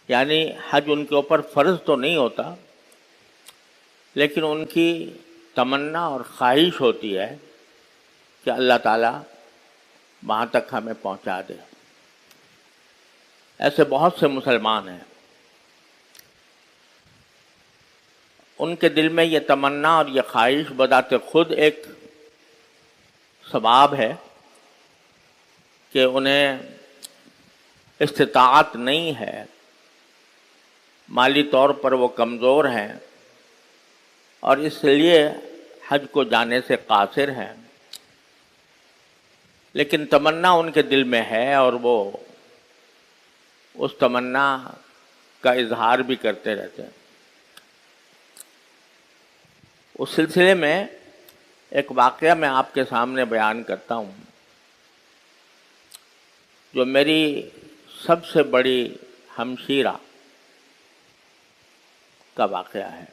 یعنی حج ان کے اوپر فرض تو نہیں ہوتا، لیکن ان کی تمنا اور خواہش ہوتی ہے کہ اللہ تعالیٰ وہاں تک ہمیں پہنچا دے۔ ایسے بہت سے مسلمان ہیں، ان کے دل میں یہ تمنا اور یہ خواہش بذات خود ایک ثواب ہے کہ انہیں استطاعت نہیں ہے، مالی طور پر وہ کمزور ہیں اور اس لیے حج کو جانے سے قاصر ہیں، لیکن تمنا ان کے دل میں ہے اور وہ اس تمنا کا اظہار بھی کرتے رہتے ہیں۔ اس سلسلے میں ایک واقعہ میں آپ کے سامنے بیان کرتا ہوں جو میری سب سے بڑی ہمشیرہ کا واقعہ ہے۔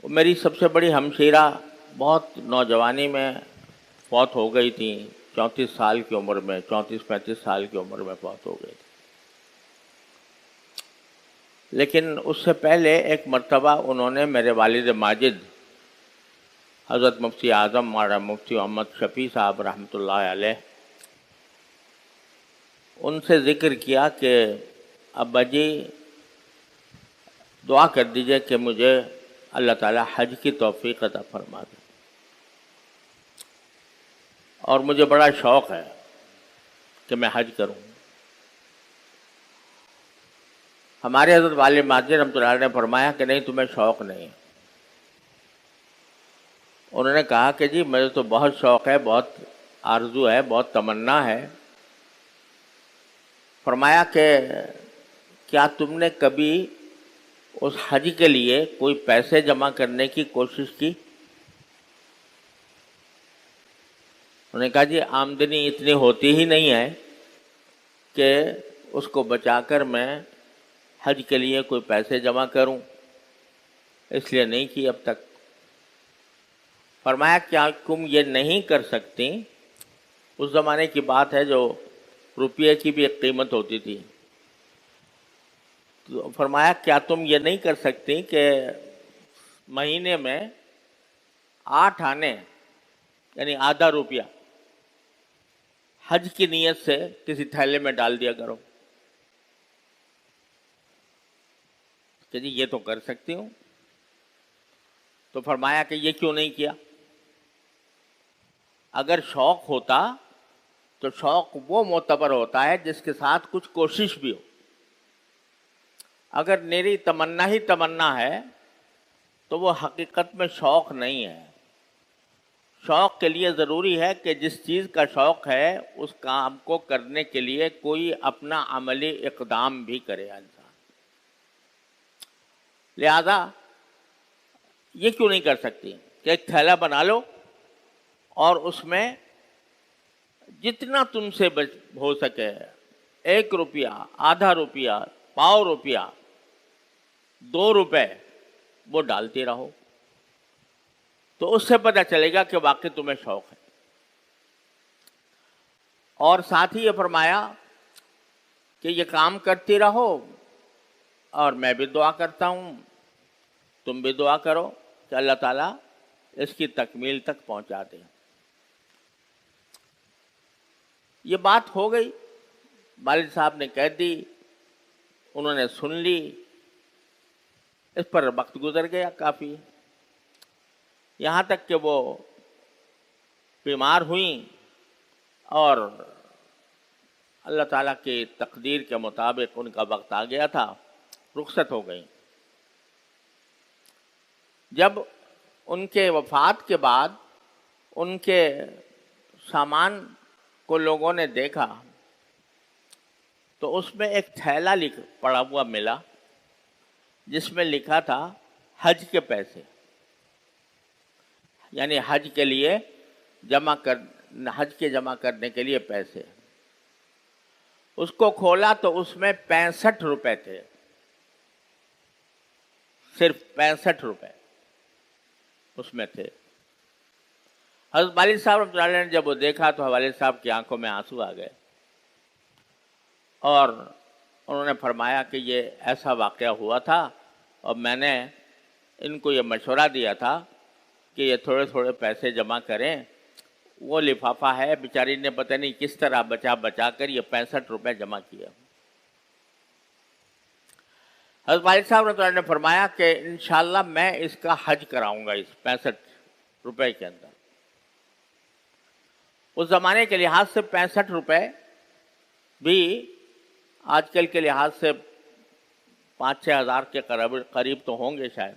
میری سب سے بڑی ہمشیرہ بہت نوجوانی میں فوت ہو گئی تھی، 34 سال کی عمر میں، 34-35 سال کی عمر میں فوت ہو گئی تھی۔ لیکن اس سے پہلے ایک مرتبہ انہوں نے میرے والد ماجد حضرت مفتی اعظم مولانا مفتی محمد شفیع صاحب رحمۃ اللہ علیہ ان سے ذکر کیا کہ ابا جی دعا کر دیجئے کہ مجھے اللہ تعالیٰ حج کی توفیق عطا فرما دے، اور مجھے بڑا شوق ہے کہ میں حج کروں۔ ہمارے حضرت والد ماجد رحمۃ اللہ علیہ نے فرمایا کہ نہیں، تمہیں شوق نہیں۔ انہوں نے کہا کہ جی مجھے تو بہت شوق ہے، بہت آرزو ہے، بہت تمنا ہے۔ فرمایا کہ کیا تم نے کبھی اس حج کے لیے کوئی پیسے جمع کرنے کی کوشش کی؟ انہوں نے کہا جی آمدنی اتنی ہوتی ہی نہیں ہے کہ اس کو بچا کر میں حج کے لیے کوئی پیسے جمع کروں، اس لیے نہیں کی اب تک۔ فرمایا کیا تم یہ نہیں کر سکتی؟ اس زمانے کی بات ہے جو روپیے کی بھی ایک قیمت ہوتی تھی۔ تو فرمایا کیا تم یہ نہیں کر سکتی کہ مہینے میں 8 آنے یعنی آدھا روپیہ حج کی نیت سے کسی تھیلے میں ڈال دیا کرو؟ کہ جی یہ تو کر سکتی ہوں۔ تو فرمایا کہ یہ کیوں نہیں کیا؟ اگر شوق ہوتا تو شوق وہ معتبر ہوتا ہے جس کے ساتھ کچھ کوشش بھی ہو۔ اگر میری تمنا ہی تمنا ہے تو وہ حقیقت میں شوق نہیں ہے۔ شوق کے لیے ضروری ہے کہ جس چیز کا شوق ہے اس کام کو کرنے کے لیے کوئی اپنا عملی اقدام بھی کرے انسان۔ لہذا یہ کیوں نہیں کر سکتی کہ ایک تھیلا بنا لو اور اس میں جتنا تم سے ہو سکے 1 روپیہ، آدھا روپیہ، پاؤ روپیہ، 2 روپے وہ ڈالتی رہو، تو اس سے پتہ چلے گا کہ واقعی تمہیں شوق ہے۔ اور ساتھ ہی یہ فرمایا کہ یہ کام کرتی رہو اور میں بھی دعا کرتا ہوں، تم بھی دعا کرو کہ اللہ تعالیٰ اس کی تکمیل تک پہنچا دے۔ یہ بات ہو گئی، والد صاحب نے کہہ دی، انہوں نے سن لی، اس پر وقت گزر گیا کافی، یہاں تک کہ وہ بیمار ہوئیں اور اللہ تعالیٰ کی تقدیر کے مطابق ان کا وقت آ گیا تھا، رخصت ہو گئیں۔ جب ان کے وفات کے بعد ان کے سامان کو لوگوں نے دیکھا تو اس میں ایک تھیلا پڑا ہوا ملا جس میں لکھا تھا حج کے پیسے، یعنی حج کے لیے حج کے جمع کرنے کے لیے پیسے۔ اس کو کھولا تو اس میں 65 روپے تھے، صرف 65 روپے اس میں تھے۔ حضرت والد صاحب رحمۃ اللہ علیہ نے جب وہ دیکھا تو والد صاحب کی آنکھوں میں آنسو آ گئے اور انہوں نے فرمایا کہ یہ ایسا واقعہ ہوا تھا اور میں نے ان کو یہ مشورہ دیا تھا کہ یہ تھوڑے تھوڑے پیسے جمع کریں. وہ لفافہ ہے، بیچاری نے پتہ نہیں کس طرح بچا بچا کر یہ 65 روپے جمع کیا. حضرت والد صاحب رحمۃ اللہ نے فرمایا کہ انشاءاللہ میں اس کا حج کراؤں گا اس 65 روپے کے اندر. اس زمانے کے لحاظ سے 65 روپے بھی آج کل کے لحاظ سے 5-6 ہزار کے قریب تو ہوں گے شاید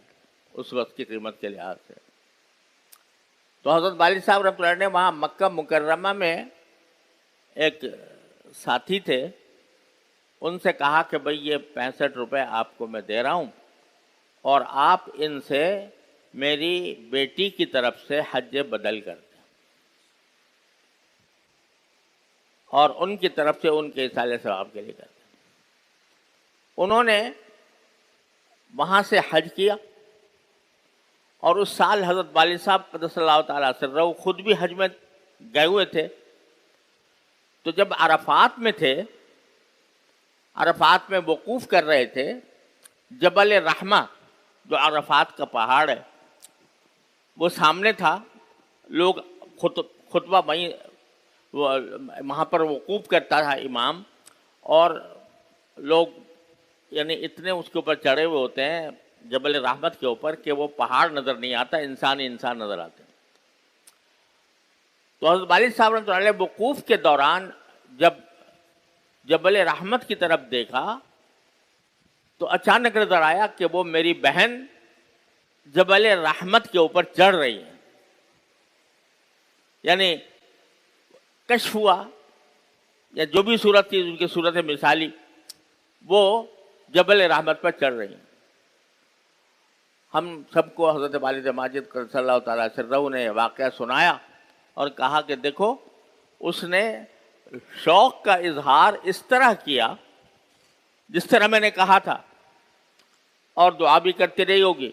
اس وقت کی قیمت کے لحاظ سے. تو حضرت والد صاحب رحمۃ اللہ نے وہاں مکہ مکرمہ میں ایک ساتھی تھے، ان سے کہا کہ بھئی یہ 65 روپے آپ کو میں دے رہا ہوں اور آپ ان سے میری بیٹی کی طرف سے حج بدل کر دیں اور ان کی طرف سے ان کے ایصال ثواب کے لیے کر دیں. انہوں نے وہاں سے حج کیا اور اس سال حضرت والد صاحب قدس اللہ تعالیٰ سرہ خود بھی حج میں گئے ہوئے تھے. تو جب عرفات میں تھے، عرفات میں وقوف کر رہے تھے، جبل رحمہ جو عرفات کا پہاڑ ہے وہ سامنے تھا. لوگ خطبہ وہاں پر وقوف کرتا تھا امام، اور لوگ یعنی اتنے اس کے اوپر چڑھے ہوئے ہوتے ہیں جبل رحمت کے اوپر کہ وہ پہاڑ نظر نہیں آتا، انسان ہی انسان نظر آتے ہیں. تو حضرت والد صاحب رحمۃ اللہ علیہ وقوف کے دوران جب جبل رحمت کی طرف دیکھا تو اچانک نظر آیا کہ وہ میری بہن جبل رحمت کے اوپر چڑھ رہی ہیں. یعنی کشف ہوا یا جو بھی صورت تھی ان کی صورت مثالی، وہ جبل رحمت پر چڑھ رہی ہیں. ہم سب کو حضرت والد ماجد قدس اللہ تعالیٰ سرہ نے یہ واقعہ سنایا اور کہا کہ دیکھو اس نے شوق کا اظہار اس طرح کیا جس طرح میں نے کہا تھا، اور دعا بھی کرتی رہی ہوگی.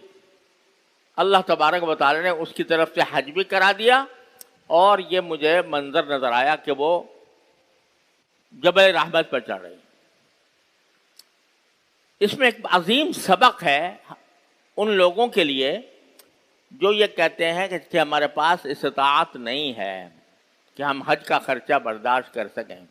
اللہ تبارک و تعالیٰ نے اس کی طرف سے حج بھی کرا دیا اور یہ مجھے منظر نظر آیا کہ وہ جبل رحمت پر چڑھ رہی. اس میں ایک عظیم سبق ہے ان لوگوں کے لیے جو یہ کہتے ہیں کہ ہمارے پاس استطاعت نہیں ہے کہ ہم حج کا خرچہ برداشت کر سکیں.